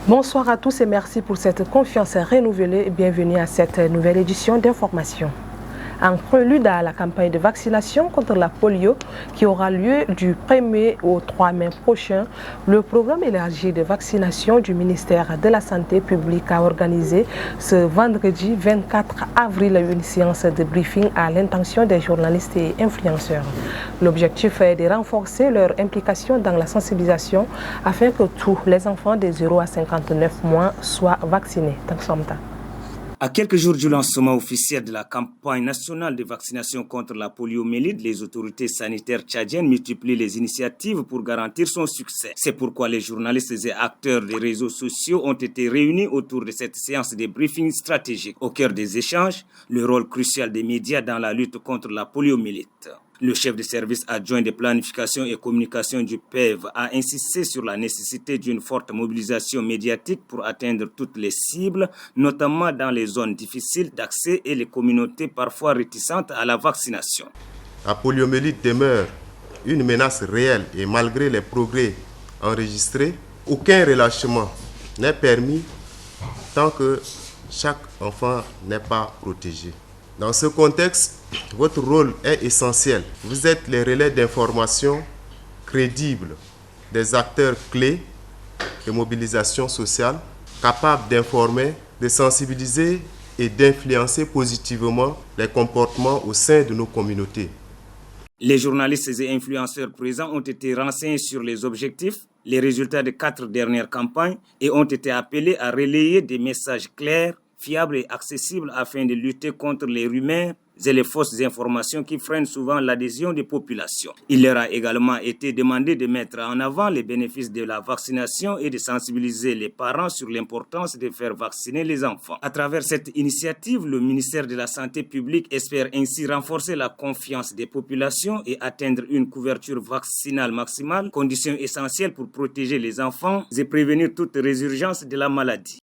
Bonsoir à tous et merci pour cette confiance renouvelée et bienvenue à cette nouvelle édition d'Information. En prélude à la campagne de vaccination contre la polio qui aura lieu du 1er au 3 mai prochain, le programme élargi de vaccination du ministère de la Santé publique a organisé ce vendredi 24 avril une séance de briefing à l'intention des journalistes et influenceurs. L'objectif est de renforcer leur implication dans la sensibilisation afin que tous les enfants de 0 à 59 mois soient vaccinés. À quelques jours du lancement officiel de la campagne nationale de vaccination contre la poliomyélite, les autorités sanitaires tchadiennes multiplient les initiatives pour garantir son succès. C'est pourquoi les journalistes et acteurs des réseaux sociaux ont été réunis autour de cette séance de briefing stratégique. Au cœur des échanges, le rôle crucial des médias dans la lutte contre la poliomyélite. Le chef de service adjoint de planification et communication du PEV a insisté sur la nécessité d'une forte mobilisation médiatique pour atteindre toutes les cibles, notamment dans les zones difficiles d'accès et les communautés parfois réticentes à la vaccination. La poliomyélite demeure une menace réelle et malgré les progrès enregistrés, aucun relâchement n'est permis tant que chaque enfant n'est pas protégé. Dans ce contexte, votre rôle est essentiel. Vous êtes les relais d'information crédibles des acteurs clés de mobilisation sociale, capables d'informer, de sensibiliser et d'influencer positivement les comportements au sein de nos communautés. Les journalistes et influenceurs présents ont été renseignés sur les objectifs, les résultats des 4 dernières campagnes et ont été appelés à relayer des messages clairs, fiables et accessibles afin de lutter contre les rumeurs et les fausses informations qui freinent souvent l'adhésion des populations. Il leur a également été demandé de mettre en avant les bénéfices de la vaccination et de sensibiliser les parents sur l'importance de faire vacciner les enfants. À travers cette initiative, le ministère de la Santé publique espère ainsi renforcer la confiance des populations et atteindre une couverture vaccinale maximale, condition essentielle pour protéger les enfants et prévenir toute résurgence de la maladie.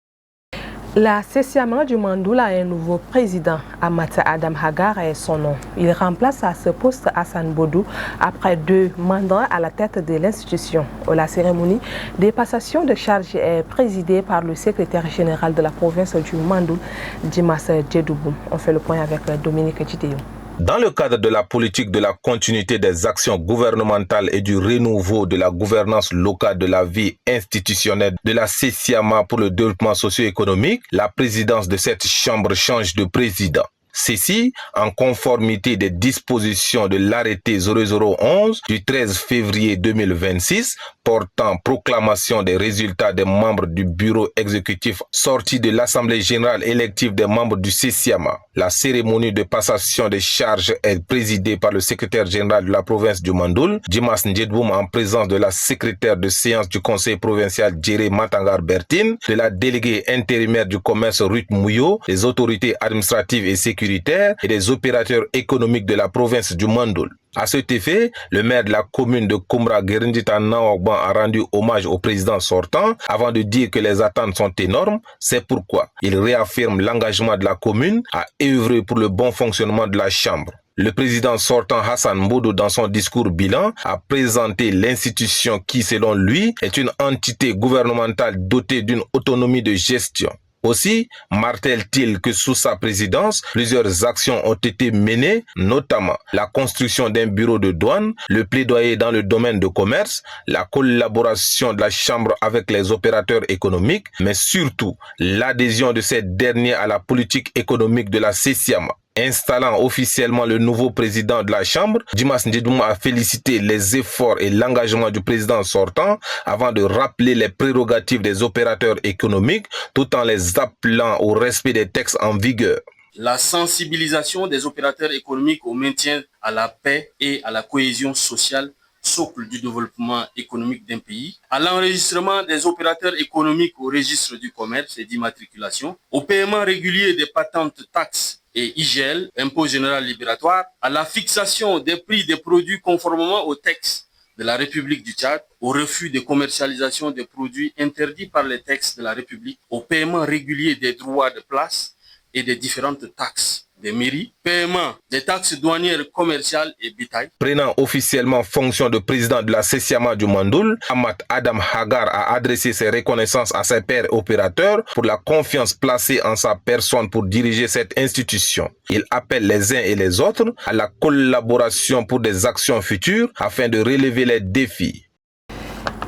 La CCMA du Mandoul a un nouveau président, Amata Adam Hagar est son nom. Il remplace à ce poste Hassan Bodou après 2 mandats à la tête de l'institution. La cérémonie de passation de charge est présidée par le secrétaire général de la province du Mandoul, Dimas Djedoubou. On fait le point avec Dominique Djidéo. Dans le cadre de la politique de la continuité des actions gouvernementales et du renouveau de la gouvernance locale de la vie institutionnelle de la CCMA pour le développement socio-économique, la présidence de cette chambre change de président. Ceci en conformité des dispositions de l'arrêté 0011 du 13 février 2026 portant proclamation des résultats des membres du bureau exécutif sortis de l'Assemblée générale élective des membres du CCMA. La cérémonie de passation des charges est présidée par le secrétaire général de la province du Mandoul, Dimas Ndjedboum, en présence de la secrétaire de séance du conseil provincial Djéré Matangar Bertine, de la déléguée intérimaire du commerce Ruth Mouyo, des autorités administratives et sécuritaires et des opérateurs économiques de la province du Mandoul. À cet effet, le maire de la commune de Koumra Guerindita Naogban a rendu hommage au président sortant avant de dire que les attentes sont énormes. C'est pourquoi il réaffirme l'engagement de la commune à œuvrer pour le bon fonctionnement de la chambre. Le président sortant Hassan Mbodou, dans son discours bilan, a présenté l'institution qui, selon lui, est une entité gouvernementale dotée d'une autonomie de gestion. Aussi, martèle-t-il que sous sa présidence, plusieurs actions ont été menées, notamment la construction d'un bureau de douane, le plaidoyer dans le domaine de commerce, la collaboration de la Chambre avec les opérateurs économiques, mais surtout l'adhésion de ces derniers à la politique économique de la CCMA. Installant officiellement le nouveau président de la Chambre, Dimas Ndjedboum a félicité les efforts et l'engagement du président sortant avant de rappeler les prérogatives des opérateurs économiques tout en les appelant au respect des textes en vigueur. La sensibilisation des opérateurs économiques au maintien à la paix et à la cohésion sociale, socle du développement économique d'un pays, à l'enregistrement des opérateurs économiques au registre du commerce et d'immatriculation, au paiement régulier des patentes, taxes et IGL, impôt général libératoire, à la fixation des prix des produits conformément aux textes de la République du Tchad, au refus de commercialisation des produits interdits par les textes de la République, au paiement régulier des droits de place et des différentes taxes des mairies, paiement des taxes douanières commerciales et bétail. Prenant officiellement fonction de président de la CESIAMA du Mandoul, Ahmad Adam Hagar a adressé ses reconnaissances à ses pairs opérateurs pour la confiance placée en sa personne pour diriger cette institution. Il appelle les uns et les autres à la collaboration pour des actions futures afin de relever les défis.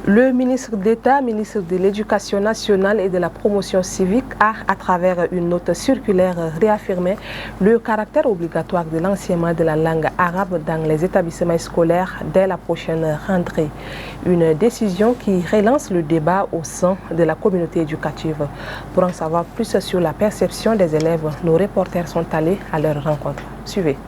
Le ministre d'État, ministre de l'Éducation nationale et de la promotion civique a, à travers une note circulaire, réaffirmé le caractère obligatoire de l'enseignement de la langue arabe dans les établissements scolaires dès la prochaine rentrée. Une décision qui relance le débat au sein de la communauté éducative. Pour en savoir plus sur la perception des élèves, nos reporters sont allés à leur rencontre. Suivez.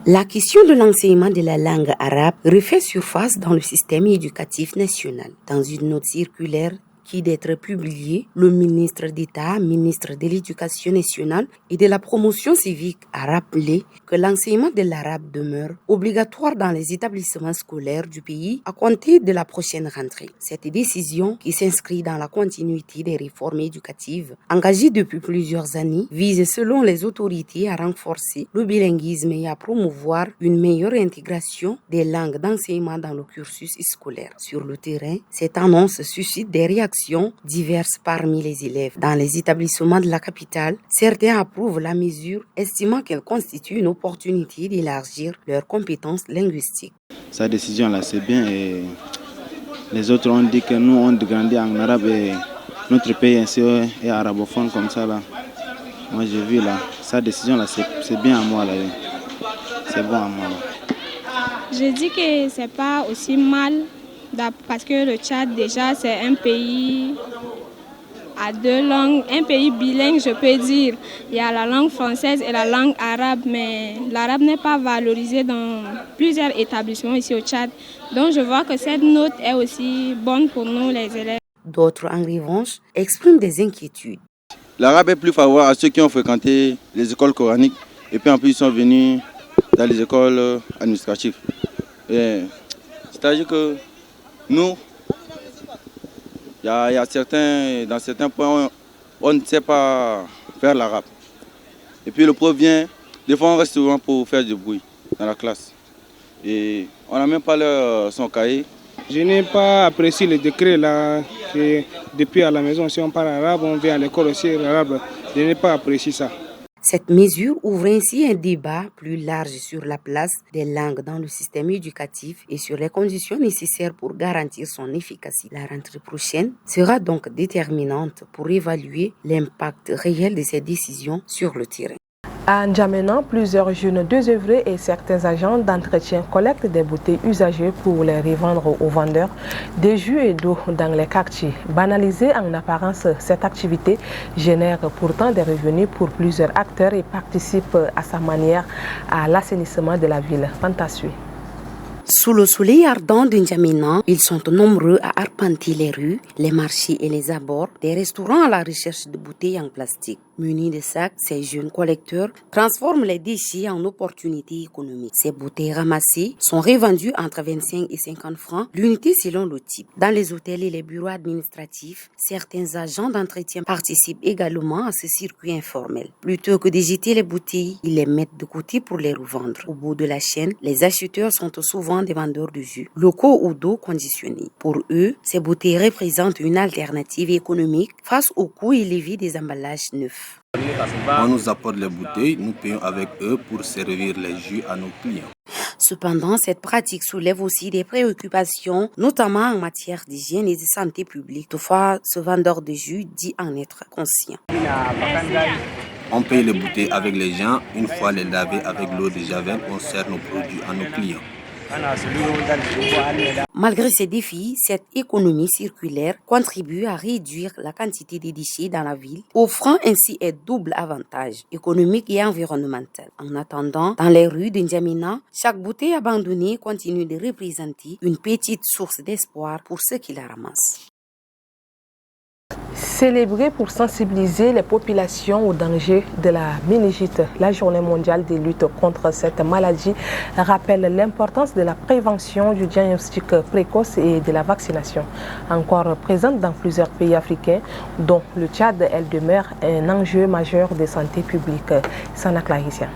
La question de l'enseignement de la langue arabe refait surface dans le système éducatif national. Dans une note circulaire qui d'être publiée, le ministre d'État, ministre de l'Éducation nationale et de la promotion civique a rappelé que l'enseignement de l'arabe demeure obligatoire dans les établissements scolaires du pays à compter de la prochaine rentrée. Cette décision, qui s'inscrit dans la continuité des réformes éducatives engagées depuis plusieurs années, vise selon les autorités à renforcer le bilinguisme et à promouvoir une meilleure intégration des langues d'enseignement dans le cursus scolaire. Sur le terrain, cette annonce suscite des réactions diverses parmi les élèves. Dans les établissements de la capitale, certains approuvent la mesure, estimant qu'elle constitue une opportunité d'élargir leurs compétences linguistiques. Sa décision là, c'est bien et les autres ont dit que nous on grandit en arabe et notre pays ainsi est arabophone comme ça là. Moi j'ai vu là, sa décision là, c'est bien à moi là. C'est bon à moi là. Je dis que c'est pas aussi mal. Parce que le Tchad, déjà, c'est un pays à deux langues, un pays bilingue, je peux dire. Il y a la langue française et la langue arabe, mais l'arabe n'est pas valorisé dans plusieurs établissements ici au Tchad. Donc, je vois que cette note est aussi bonne pour nous, les élèves. D'autres, en revanche, expriment des inquiétudes. L'arabe est plus favorable à ceux qui ont fréquenté les écoles coraniques et puis en plus ils sont venus dans les écoles administratives. C'est-à-dire que nous, il y a dans certains points, on ne sait pas faire l'arabe. Et puis le prof vient, des fois on reste souvent pour faire du bruit dans la classe. Et on n'a même pas son cahier. Je n'ai pas apprécié le décret là, que depuis à la maison, si on parle arabe, on vient à l'école aussi arabe. Je n'ai pas apprécié ça. Cette mesure ouvre ainsi un débat plus large sur la place des langues dans le système éducatif et sur les conditions nécessaires pour garantir son efficacité. La rentrée prochaine sera donc déterminante pour évaluer l'impact réel de ces décisions sur le terrain. À N'Djamena, plusieurs jeunes désœuvrés et certains agents d'entretien collectent des bouteilles usagées pour les revendre aux vendeurs des jus et d'eau dans les quartiers. Banalisée en apparence, cette activité génère pourtant des revenus pour plusieurs acteurs et participe à sa manière à l'assainissement de la ville. Fantastique. Sous le soleil ardent de N'Djamena, ils sont nombreux à arpenter les rues, les marchés et les abords des restaurants à la recherche de bouteilles en plastique. Munis de sacs, ces jeunes collecteurs transforment les déchets en opportunités économiques. Ces bouteilles ramassées sont revendues entre 25 et 50 francs l'unité selon le type. Dans les hôtels et les bureaux administratifs, certains agents d'entretien participent également à ce circuit informel. Plutôt que de jeter les bouteilles, ils les mettent de côté pour les revendre. Au bout de la chaîne, les acheteurs sont souvent des vendeurs de jus, locaux ou d'eau conditionnée. Pour eux, ces bouteilles représentent une alternative économique face au coût élevé des emballages neufs. On nous apporte les bouteilles, nous payons avec eux pour servir les jus à nos clients. Cependant, cette pratique soulève aussi des préoccupations, notamment en matière d'hygiène et de santé publique. Toutefois, ce vendeur de jus dit en être conscient. On paye les bouteilles avec les gens. Une fois les lavées avec l'eau de javel, on sert nos produits à nos clients. Malgré ces défis, cette économie circulaire contribue à réduire la quantité de déchets dans la ville, offrant ainsi un double avantage économique et environnemental. En attendant, dans les rues de N'Djamena, chaque bouteille abandonnée continue de représenter une petite source d'espoir pour ceux qui la ramassent. Célébrée pour sensibiliser les populations au danger de la méningite, la journée mondiale de lutte contre cette maladie rappelle l'importance de la prévention, du diagnostic précoce et de la vaccination. Encore présente dans plusieurs pays africains, dont le Tchad, elle demeure un enjeu majeur de santé publique. Sana Clarissa.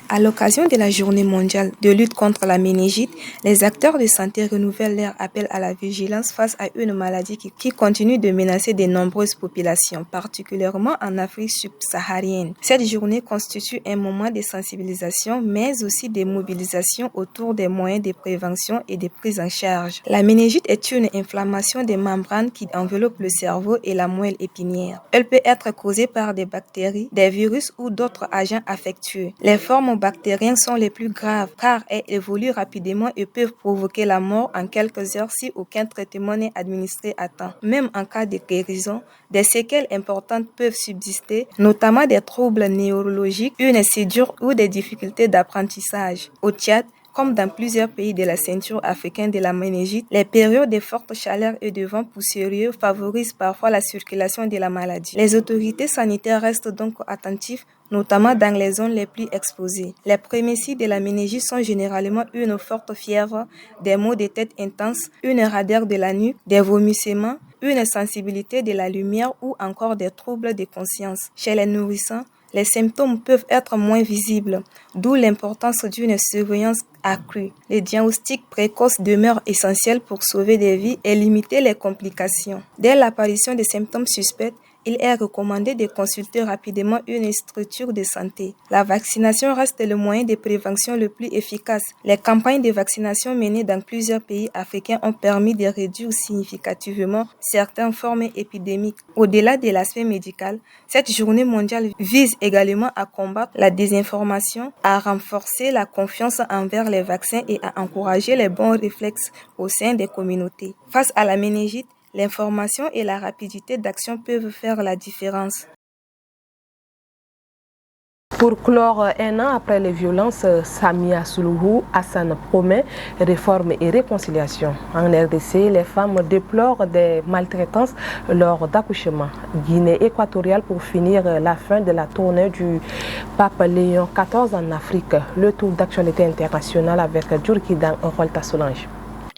À l'occasion de la journée mondiale de lutte contre la méningite, les acteurs de santé renouvellent leur appel à la vigilance face à une maladie qui continue de menacer de nombreuses populations, particulièrement en Afrique subsaharienne. Cette journée constitue un moment de sensibilisation, mais aussi de mobilisation autour des moyens de prévention et de prise en charge. La méningite est une inflammation des membranes qui enveloppe le cerveau et la moelle épinière. Elle peut être causée par des bactéries, des virus ou d'autres agents infectieux. Les formes bactériennes sont les plus graves car elles évoluent rapidement et peuvent provoquer la mort en quelques heures si aucun traitement n'est administré à temps. Même en cas de guérison, des séquelles importantes peuvent subsister, notamment des troubles neurologiques, une cédure ou des difficultés d'apprentissage. Au Tchad, comme dans plusieurs pays de la ceinture africaine de la méningite, les périodes de forte chaleur et de vent poussiéreux favorisent parfois la circulation de la maladie. Les autorités sanitaires restent donc attentives, notamment dans les zones les plus exposées. Les premiers signes de la méningite sont généralement une forte fièvre, des maux de tête intenses, une raideur de la nuque, des vomissements, une sensibilité de la lumière ou encore des troubles de conscience. Chez les nourrissons, les symptômes peuvent être moins visibles, d'où l'importance d'une surveillance accrue. Le diagnostic précoce demeure essentiel pour sauver des vies et limiter les complications. Dès l'apparition des symptômes suspects, il est recommandé de consulter rapidement une structure de santé. La vaccination reste le moyen de prévention le plus efficace. Les campagnes de vaccination menées dans plusieurs pays africains ont permis de réduire significativement certaines formes épidémiques. Au-delà de l'aspect médical, cette journée mondiale vise également à combattre la désinformation, à renforcer la confiance envers les vaccins et à encourager les bons réflexes au sein des communautés. Face à la méningite, l'information et la rapidité d'action peuvent faire la différence. Pour clore un an après les violences, Samia Suluhu Hassan promet réforme et réconciliation. En RDC, les femmes déplorent des maltraitances lors d'accouchement. Guinée équatoriale pour finir la fin de la tournée du pape Léon XIV en Afrique. Le tour d'actualité internationale avec Djurkidan Rolta Solange.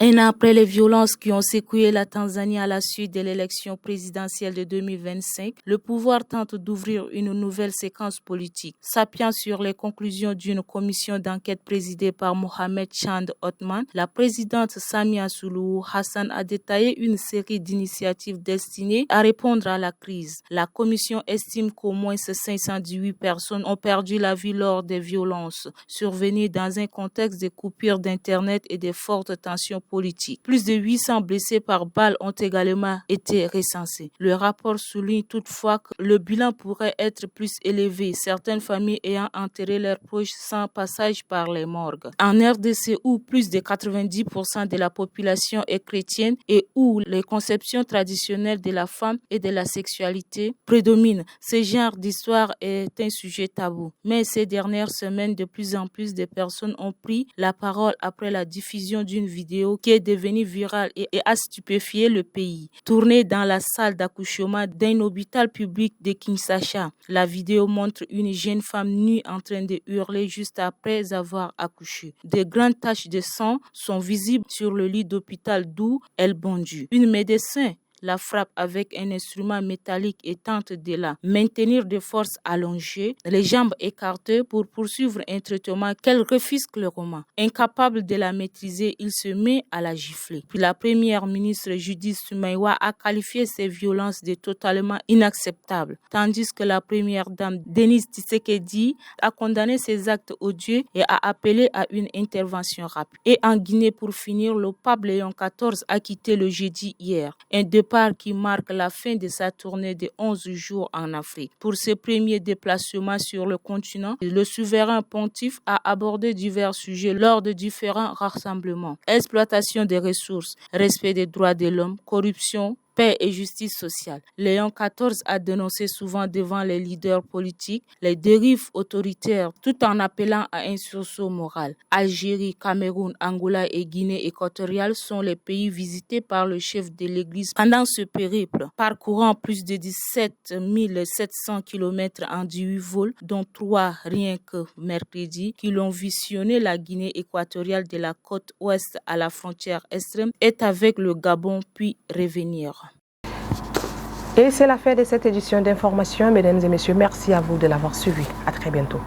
Un an après les violences qui ont secoué la Tanzanie à la suite de l'élection présidentielle de 2025, le pouvoir tente d'ouvrir une nouvelle séquence politique. S'appuyant sur les conclusions d'une commission d'enquête présidée par Mohamed Chand Othman, la présidente Samia Suluhu Hassan a détaillé une série d'initiatives destinées à répondre à la crise. La commission estime qu'au moins 518 personnes ont perdu la vie lors des violences survenues dans un contexte de coupures d'Internet et de fortes tensions politiques. Plus de 800 blessés par balles ont également été recensés. Le rapport souligne toutefois que le bilan pourrait être plus élevé, certaines familles ayant enterré leurs proches sans passage par les morgues. En RDC, où plus de 90% de la population est chrétienne et où les conceptions traditionnelles de la femme et de la sexualité prédominent, ce genre d'histoire est un sujet tabou. Mais ces dernières semaines, de plus en plus de personnes ont pris la parole après la diffusion d'une vidéo qui est devenue virale et a stupéfié le pays. Tournée dans la salle d'accouchement d'un hôpital public de Kinshasa, la vidéo montre une jeune femme nue en train de hurler juste après avoir accouché. De grandes taches de sang sont visibles sur le lit d'hôpital d'où elle bondit. Une médecin la frappe avec un instrument métallique et tente de la maintenir de force allongée, les jambes écartées pour poursuivre un traitement qu'elle refuse clairement. Incapable de la maîtriser, il se met à la gifler. Puis la première ministre Judith Sumaïwa a qualifié ces violences de totalement inacceptables, tandis que la première dame Denise Tshisekedi a condamné ces actes odieux et a appelé à une intervention rapide. Et en Guinée, pour finir, le pape Léon XIV a quitté le jeudi hier. Un départ qui marque la fin de sa tournée de 11 jours en Afrique. Pour ses premiers déplacements sur le continent, le souverain pontife a abordé divers sujets lors de différents rassemblements. Exploitation des ressources, respect des droits de l'homme, corruption, paix et justice sociale. Léon XIV a dénoncé souvent devant les leaders politiques les dérives autoritaires tout en appelant à un sursaut moral. Algérie, Cameroun, Angola et Guinée équatoriale sont les pays visités par le chef de l'Église pendant ce périple, parcourant plus de 17 700 km en 18 vols, dont 3 rien que mercredi, qui l'ont visionné la Guinée équatoriale de la côte ouest à la frontière extrême est avec le Gabon puis revenir. Et c'est la fin de cette édition d'information. Mesdames et messieurs, merci à vous de l'avoir suivi. À très bientôt.